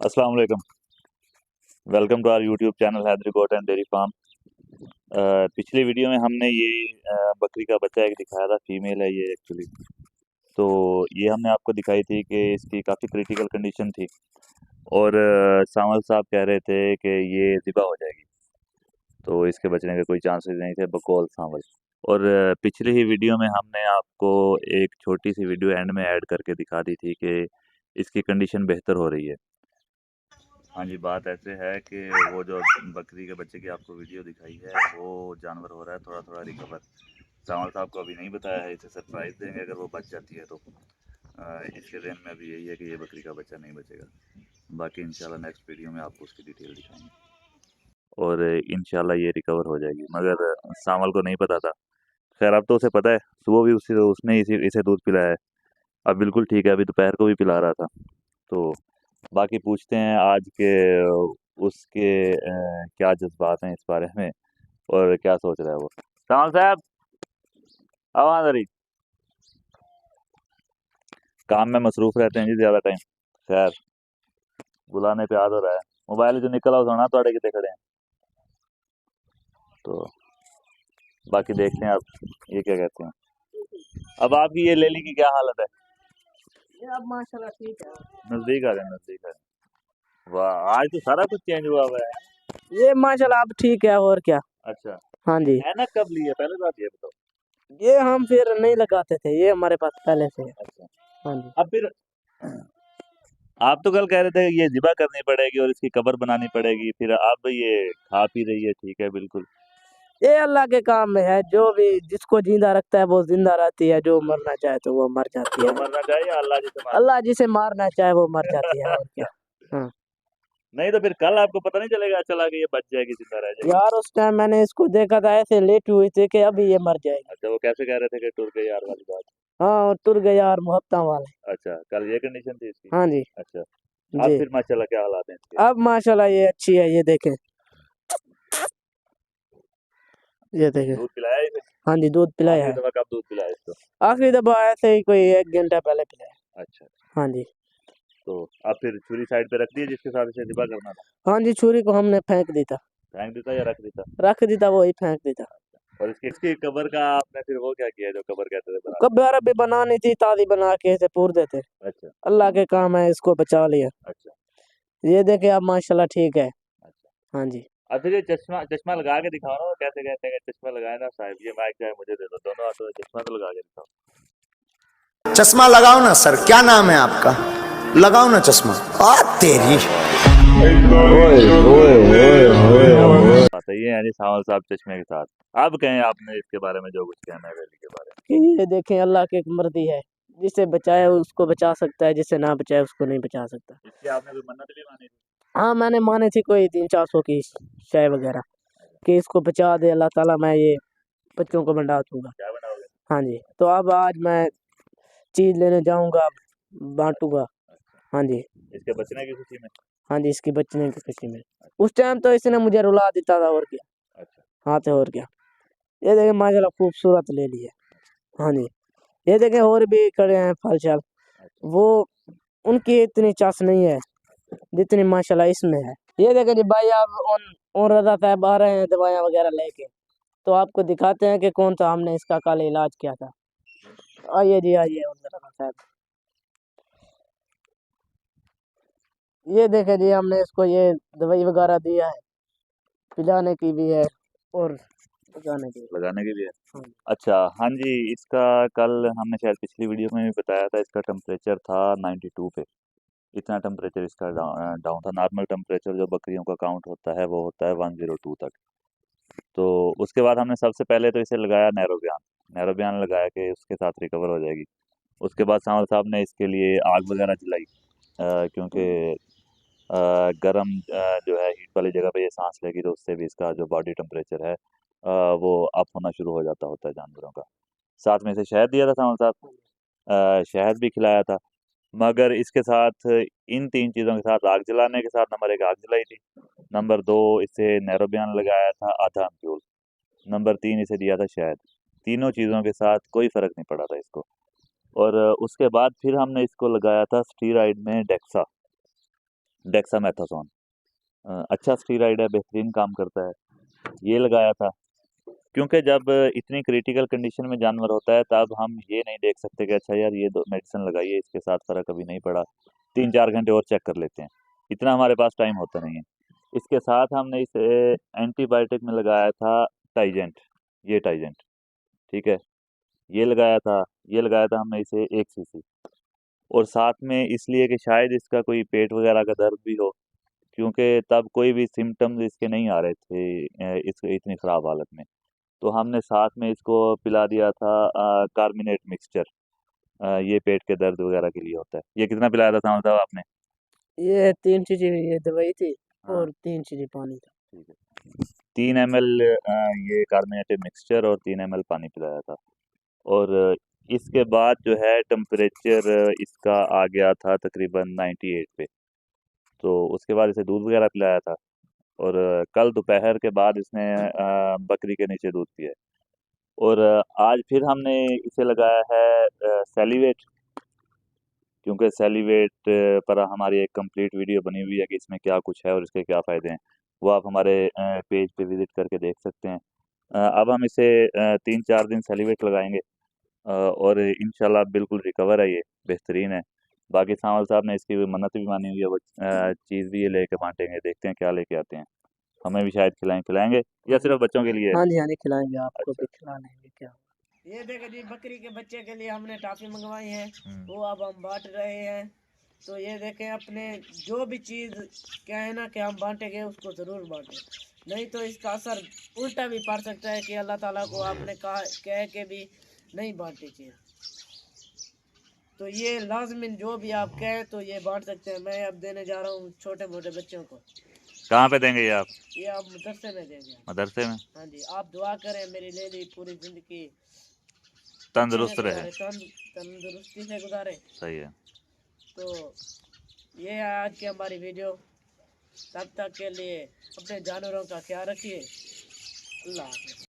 अस्सलाम वालेकुम। Welcome to our YouTube channel Haidari goat and dairy farm. पिछली वीडियो में हमने ये बकरी का बच्चा एक दिखाया था, फीमेल है ये एक्चुअली। तो ये हमने आपको दिखाई थी कि इसकी काफ़ी क्रिटिकल कंडीशन थी और सावल साहब कह रहे थे कि ये ज़िबा हो जाएगी, तो इसके बचने के कोई चांसेस नहीं थे बकौल सावल। और पिछली ही वीडियो में हमने आपको एक छोटी सी वीडियो एंड में ऐड करके दिखा दी थी कि इसकी कंडीशन बेहतर हो रही है। हाँ जी, बात ऐसे है कि वो जो बकरी के बच्चे की आपको वीडियो दिखाई है वो जानवर हो रहा है थोड़ा थोड़ा रिकवर। सावल साहब को अभी नहीं बताया है, इसे सरप्राइज़ देंगे अगर वो बच जाती है तो। इसके जहन में अभी यही है कि ये बकरी का बच्चा नहीं बचेगा। बाकी इंशाल्लाह नेक्स्ट वीडियो में आपको उसकी डिटेल दिखाएंगे और इंशाल्लाह ये रिकवर हो जाएगी, मगर सावल को नहीं पता था। खैर अब तो उसे पता है, सुबह भी उसने इसे दूध पिलाया है, अब बिल्कुल ठीक है, अभी दोपहर को भी पिला रहा था। तो बाकी पूछते हैं आज के उसके क्या जज्बात हैं इस बारे में और क्या सोच रहा है वो। साहब साहब आवाज आ रही, काम में मसरूफ रहते हैं जी ज़्यादा टाइम। खैर बुलाने पे याद हो रहा है, मोबाइल जो निकल आओ सोना थोड़े कितने खड़े हैं। तो बाकी देखते हैं अब ये क्या कहते हैं। अब आपकी ये लेली की क्या हालत है? ये अब माशाल्लाह ठीक है। नज़दीक आ रहे हैं, नज़दीक आ रहे हैं। वाह, आज तो सारा कुछ चेंज हुआ हुआ है। ये माशाल्लाह अब ठीक है और क्या। अच्छा, हाँ जी, ऐनक कब ली है पहले बात ये बताओ। ये हम फिर नहीं लगाते थे, ये हमारे पास पहले से है। अच्छा, हाँ जी, अब फिर आप तो कल कह रहे थे ये ज़िबा करनी पड़ेगी और इसकी कब्र बनानी पड़ेगी, फिर अब ये खा पी रही है, ठीक है बिल्कुल। ये अल्लाह के काम में है, जो भी जिसको जिंदा रखता है वो जिंदा रहती है, जो मरना चाहे तो वो मर जाती जो है। मरना चाहिए अल्लाह जिसे मार अल्लाह जिसे मारना चाहे वो मर जाती है और क्या। हाँ नहीं तो फिर कल आपको पता नहीं चलेगा चला कि ये बच जाएगी, जिंदा रह जाएगी। यार, उस टाइम मैंने इसको देखा था ऐसे लेटी हुई थी कि अभी ये मर जाएगी। अच्छा, वो कैसे कह रहे थे कि टूर गई यार वाली बात। हाँ, और तुर गए यार मोहब्बता वाले। अच्छा, कल ये कंडीशन थी इसकी। हाँ जी अच्छा, अब जी। फिर माशाल्लाह क्या हालात हैं इसके। अब माशाल्लाह ये अच्छी है, ये देखें, ये देखें। दूध पिलाया इसे? हाँ जी, दूध पिलाया आखिरी है। दफा कब दूध पिलाया इसको? आखिरी दफा ऐसे ही कोई 1 घंटा पहले पिलाया। अच्छा, हाँ जी। तो अब फिर छुरी साइड पे रख दी है जिसके साथ इसे ज़िबा करना था। हाँ जी, छुरी को हमने फेंक दी था। फेंक देता या रख देता? रख दी था, वही फेंक दी था। और इसकी इसकी कबर का आपने फिर वो क्या किया जो कबर कहते थे बनाने कब्र भी बनानी थी, ताली बना के ऐसे पूर देते। को? अच्छा अल्लाह के काम है, इसको बचा लिया। अच्छा ये देखे अब माशाल्लाह ठीक है। अच्छा। हाँ जी। अब फिर ये चश्मा चश्मा लगा के दिखाओ ना, वो कैसे कहते हैं कि चश्मा लगाए ना साहब, ये माइक चाहे मुझे दे दो, दोनों हाथों में चश्मा तो लगा के दिखाओ। चश्मा लगाओ ना सर, क्या नाम है आपका? लगाओ ना चश्मा। आ तेरी बात है ये, यानी सावल साहब चश्मे के साथ। अब कहें आपने इसके बारे में जो कुछ कहना है वैली के बारे में। कि ये देखें, अल्लाह की एक मर्जी है, जिसे बचाए उसको बचा सकता है, जिसे ना बचाए उसको नहीं बचा सकता। इसकी आपने कोई मन्नत भी मानी थी? हाँ, मैंने मानी थी कोई 300-400 की शय वगैरह, कि इसको बचा दे अल्लाह ताला, मैं ये बच्चों को बंडा दूंगा। क्या बनाओगे? हाँ जी, तो अब आज मैं चीज लेने जाऊंगा, बांटूंगा। अच्छा, हाँ जी। इसके बचने की खुशी में? हाँ जी, इसकी बचने की खुशी में। उस टाइम तो इसने मुझे रुला देता था और क्या। अच्छा हाँ तो और क्या। ये देखें माशाल्लाह खूबसूरत ले ली है। हाँ जी, ये देखें और भी खड़े हैं फल शल, अच्छा। वो उनकी इतनी चास नहीं है जितनी माशाल्लाह इसमें है। ये देखें जी भाई, आप और रजा साहब आ रहे हैं दवाइयाँ वगैरह लेके, तो आपको दिखाते हैं कि कौन सा हमने इसका कल इलाज किया था। आइए जी, आइए और रजा साहब। ये देखें जी, हमने इसको ये दवाई वगैरह दिया है, पिलाने की भी है और लगाने की भी। लगाने के लिए? हाँ अच्छा हाँ जी, इसका कल हमने शायद पिछली वीडियो में भी बताया था, इसका टेम्परेचर था 92 पे। इतना टेम्परेचर इसका डाउन था। नॉर्मल टेम्परेचर जो बकरियों का काउंट होता है वो होता है 102 तक। तो उसके बाद हमने सबसे पहले तो इसे लगाया नैरोबियान। नैरोबियान लगाया कि उसके साथ रिकवर हो जाएगी। उसके बाद सांवल साहब ने इसके लिए आग वगैरह जलाई, क्योंकि गर्म जो है हीट वाली जगह पे ये सांस लेगी तो उससे भी इसका जो बॉडी टेम्परेचर है वो अप होना शुरू हो जाता होता है जानवरों का। साथ में इसे शहद दिया था सांवल साहब, शहद भी खिलाया था। मगर इसके साथ इन 3 चीज़ों के साथ आग जलाने के साथ नंबर 1 आग जलाई थी, नंबर 2 इसे नैरोबियान लगाया था आधा एम्प्यूल, नंबर 3 इसे दिया था शहद। तीनों चीज़ों के साथ कोई फ़र्क नहीं पड़ा था इसको। और उसके बाद फिर हमने इसको लगाया था स्टीरॉइड में डेक्सा। डेक्सामेथासोन। अच्छा स्टीरॉइड है, बेहतरीन काम करता है। ये लगाया था क्योंकि जब इतनी क्रिटिकल कंडीशन में जानवर होता है तब हम ये नहीं देख सकते कि अच्छा यार ये दो मेडिसिन लगाई है इसके साथ फ़र्क अभी नहीं पड़ा, 3-4 घंटे और चेक कर लेते हैं, इतना हमारे पास टाइम होता नहीं है। इसके साथ हमने इसे एंटीबायोटिक में लगाया था टाइजेंट, ये टाइजेंट, ठीक है। ये लगाया था हमने इसे 1 सीसी, और साथ में इसलिए कि शायद इसका कोई पेट वगैरह का दर्द भी हो, क्योंकि तब कोई भी सिम्टम्स इसके नहीं आ रहे थे इस इतनी ख़राब हालत में। तो हमने साथ में इसको पिला दिया था कार्मिनेट मिक्सचर, ये पेट के दर्द वगैरह के लिए होता है। ये कितना पिलाया था साहब साहब आपने? ये 3 चीजें ये दवाई थी हाँ और 3 चीजें पानी था। ठीक है, 3 ml ये कार्मिनेटेड मिक्सचर और 3 ml पानी पिलाया था। और इसके बाद जो है टेम्परेचर इसका आ गया था तकरीबन 98 पे, तो उसके बाद इसे दूध वगैरह पिलाया था। और कल दोपहर के बाद इसने बकरी के नीचे दूध पिया है। और आज फिर हमने इसे लगाया है सेलिवेट, क्योंकि सेलिवेट पर हमारी एक कंप्लीट वीडियो बनी हुई है कि इसमें क्या कुछ है और इसके क्या फ़ायदे हैं, वो आप हमारे पेज पे विज़िट करके देख सकते हैं। अब हम इसे 3-4 दिन सेलिवेट लगाएंगे, और इंशाल्लाह बिल्कुल रिकवर है, ये बेहतरीन है। बाकी सांवल साहब ने इसकी मन्नत भी मानी हुई है, वो चीज़ भी ये लेके बांटेंगे, देखते हैं क्या लेके आते हैं। हमें भी शायद खिलाएंगे या सिर्फ बच्चों के लिए है? हाँ जी खिलाएंगे, आपको अच्छा। भी खिला लेंगे क्या। ये देखो जी, बकरी के बच्चे के लिए हमने टॉफी मंगवाई है, वो अब हम बांट रहे हैं। तो ये देखें, अपने जो भी चीज़ क्या है ना कि हम बांटेंगे उसको ज़रूर बांटें, नहीं तो इसका असर उल्टा भी पड़ सकता है कि अल्लाह ताला को आपने कहा कह के भी नहीं बांटी चीज़। तो ये लाजमिन जो भी आप कहें तो ये बांट सकते हैं। मैं अब देने जा रहा हूँ छोटे मोटे बच्चों को। कहाँ पे देंगे ये आप? ये आप मदरसे में देंगे। मदरसे में? हाँ जी, आप दुआ करें मेरी लेली पूरी जिंदगी तंदुरुस्त रहे। तंदुरुस्ती से गुजारे। सही है। तो ये है आज की हमारी वीडियो। तब तक के लिए अपने जानवरों का ख्याल रखिए। अल्लाह हाफ़िज़।